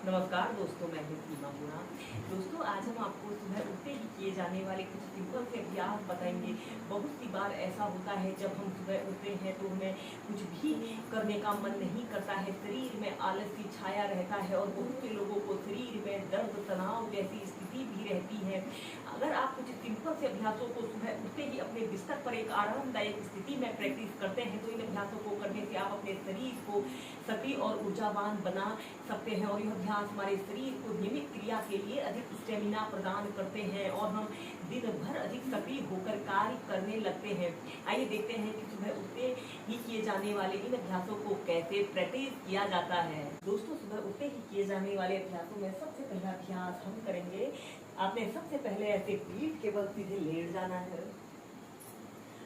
नमस्कार दोस्तों, मैं हूँ सीमा गुणा। दोस्तों, आज हम आपको सुबह उठते ही किए जाने वाले कुछ सिंपल से अभ्यास बताएंगे। बहुत सी बार ऐसा होता है जब हम सुबह उठते हैं तो हमें कुछ भी करने का मन नहीं करता है, शरीर में आलस की छाया रहता है और बहुत से लोगों को शरीर में दर्द, तनाव जैसी स्थिति भी रहती है। अगर आप कुछ सिंपल से अभ्यासों को सुबह उठते ही अपने बिस्तर पर एक आरामदायक स्थिति में प्रैक्टिस करते हैं तो इन अभ्यासों को करने से आप अपने शरीर को सक्रिय और ऊर्जावान बना सकते हैं और यह अभ्यास हमारे शरीर को नियमित क्रिया के लिए अधिक स्टेमिना प्रदान करते हैं और हम दिन भर अधिक सक्रिय होकर कार्य करने लगते हैं। आइए देखते हैं कि सुबह उठते ही किए जाने वाले इन अभ्यासों को कैसे प्रैक्टिस किया जाता है। दोस्तों, सुबह उठते ही किए जाने वाले अभ्यासों में सबसे पहला अभ्यास हम करेंगे। आपने सबसे पहले ऐसे पीठ के बल सीधे लेट जाना है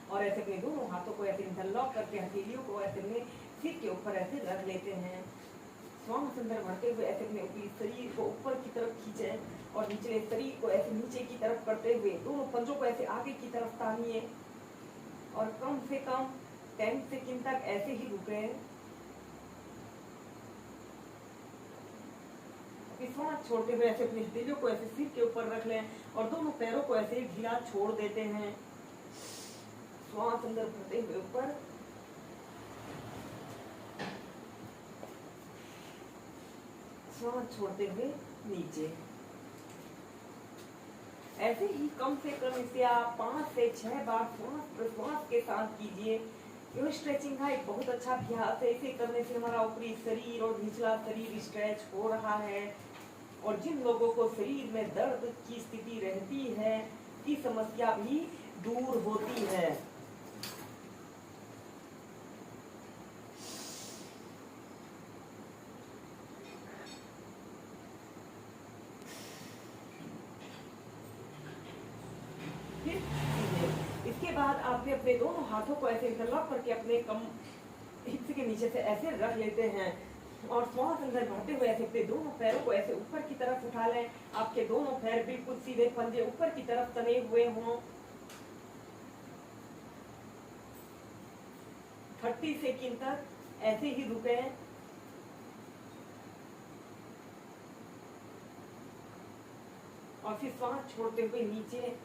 और ऐसे अपने दोनों हाथों को ऐसे इंटरलॉक करके हथेलियों को ऐसे अपने सिर के ऊपर ऐसे रख लेते हैं। श्वास अंदर भरते हुए ऐसे अपने ऊपरी शरीर को ऊपर की तरफ खींचे और निचले शरीर को ऐसे नीचे की तरफ करते हुए दोनों पंजों को ऐसे आगे की तरफ तानिए और कम से कम 10 सेकंड तक ऐसे ही रुके। श्वास छोड़ते हुए ऐसे अपनी हथेलियों को ऐसे सिर के ऊपर रख लें और दोनों पैरों को ऐसे ढीला छोड़ देते हैं। श्वास अंदर भरते हुए ऊपर, श्वास छोड़ते हुए नीचे। ऐसे ही कम से कम इसे आप 5 से 6 बार श्वास प्रश्वास के साथ कीजिए। यह स्ट्रेचिंग का एक बहुत अच्छा अभ्यास है। इसे करने से हमारा ऊपरी शरीर और निचला शरीर स्ट्रेच हो रहा है और जिन लोगों को शरीर में दर्द की स्थिति रहती है की समस्या भी दूर होती है। इसके बाद आपने अपने दोनों हाथों को ऐसे इंटरलॉक करके अपने कम हिप्स के नीचे से ऐसे रख लेते हैं और श्वास अंदर भरते हुए ऐसे अपने दोनों पैरों को ऐसे ऊपर की तरफ उठा लें। आपके दोनों पैर बिल्कुल सीधे, पंजे ऊपर की तरफ तने हुए हों। 30 सेकंड तक ऐसे ही रुके और फिर श्वास छोड़ते हुए नीचे,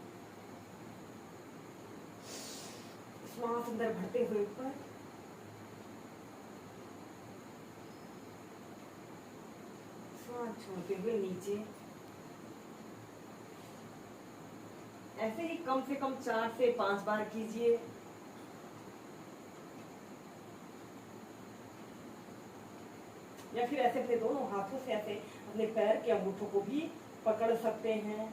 श्वास अंदर भरते हुए ऊपर, श्वास छोड़ते हुए नीचे। ऐसे ही कम से कम 4 से 5 बार कीजिए। या फिर ऐसे अपने दोनों हाथों से ऐसे अपने पैर के अंगूठों को भी पकड़ सकते हैं।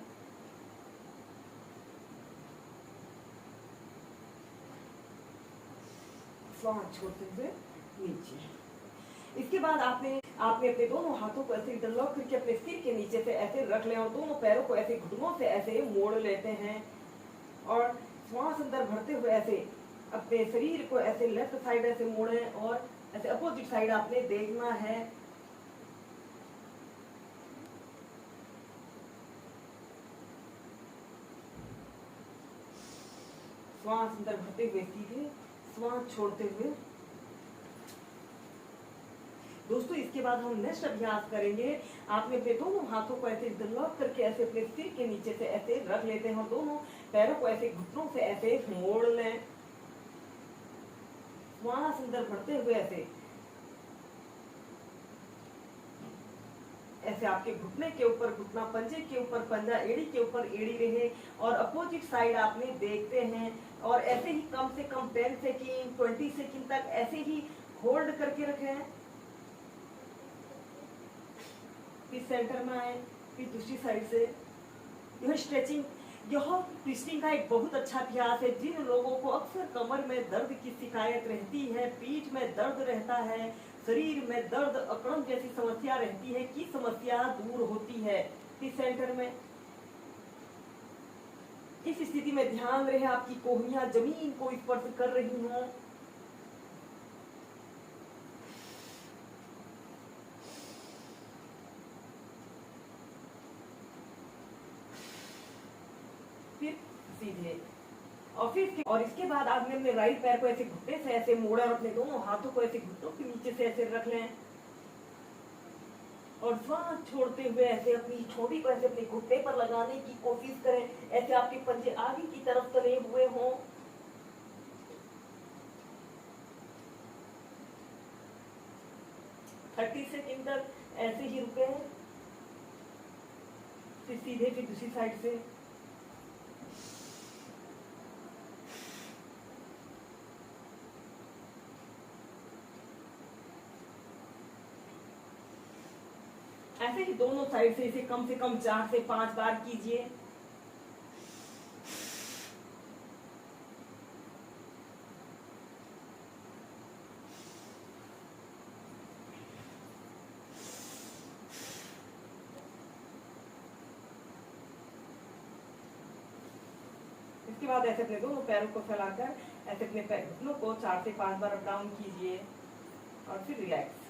श्वास छोड़ते हुए नीचे। इसके बाद आपने अपने दोनों हाथों को ऐसे इंटरलॉक करके अपने सिर के नीचे से ऐसे रख लें और दोनों पैरों को ऐसे घुटनों से ऐसे मोड़ लेते हैं और श्वास अंदर भरते हुए ऐसे अपने शरीर को ऐसे लेफ्ट साइड ऐसे मोड़ें और ऐसे अपोजिट साइड आपने देखना है। श्वास अंदर भरते हुए सीधे, श्वास छोड़ते हुए। दोस्तों, इसके बाद हम नेक्स्ट अभ्यास करेंगे। आपने अपने दोनों हाथों को ऐसे इंटरलॉक करके ऐसे अपने सिर के नीचे से ऐसे रख लेते हैं और दोनों पैरों को ऐसे घुटनों से ऐसे मोड़ लें। श्वास अंदर भरते हुए ऐसे आपके घुटने के ऊपर घुटना, पंजे के ऊपर पंजा, एड़ी के ऊपर एड़ी रहे और अपोजिट साइड आपने देखते हैं और ऐसे ही कम से कम 10 सेकंड 20 सेकंड तक ऐसे ही होल्ड करके रखें। फिर सेंटर में आए, फिर दूसरी साइड से। यह ट्विस्टिंग का एक बहुत अच्छा अभ्यास है। जिन लोगों को अक्सर कमर में दर्द की शिकायत रहती है, पीठ में दर्द रहता है, शरीर में दर्द, अकड़न जैसी समस्या रहती है की समस्या दूर होती है। फिर सेंटर में इस स्थिति में ध्यान रहे आपकी कोहनियां जमीन को स्पर्श कर रही हों। फिर सीधे और इसके बाद आपने अपने राइट पैर को ऐसे घुटने से ऐसे मोड़ा और अपने दोनों हाथों को ऐसे घुटनों के नीचे से ऐसे रख लें। और श्वास छोड़ते हुए ऐसे अपनी छोटी को ऐसे अपने घुटने पर लगाने की कोशिश करें, ऐसे आपके पंजे आगे की तरफ तले हुए हों। थर्टी सेकेंड तक ऐसे ही रुके हैं। फिर सीधे फिर दूसरी साइड से। ऐसे ही दोनों साइड से इसे कम से कम 4 से 5 बार कीजिए। इसके बाद ऐसे अपने दोनों पैरों को फैलाकर ऐसे अपने घुटनों को 4 से 5 बार अप डाउन कीजिए और फिर रिलैक्स।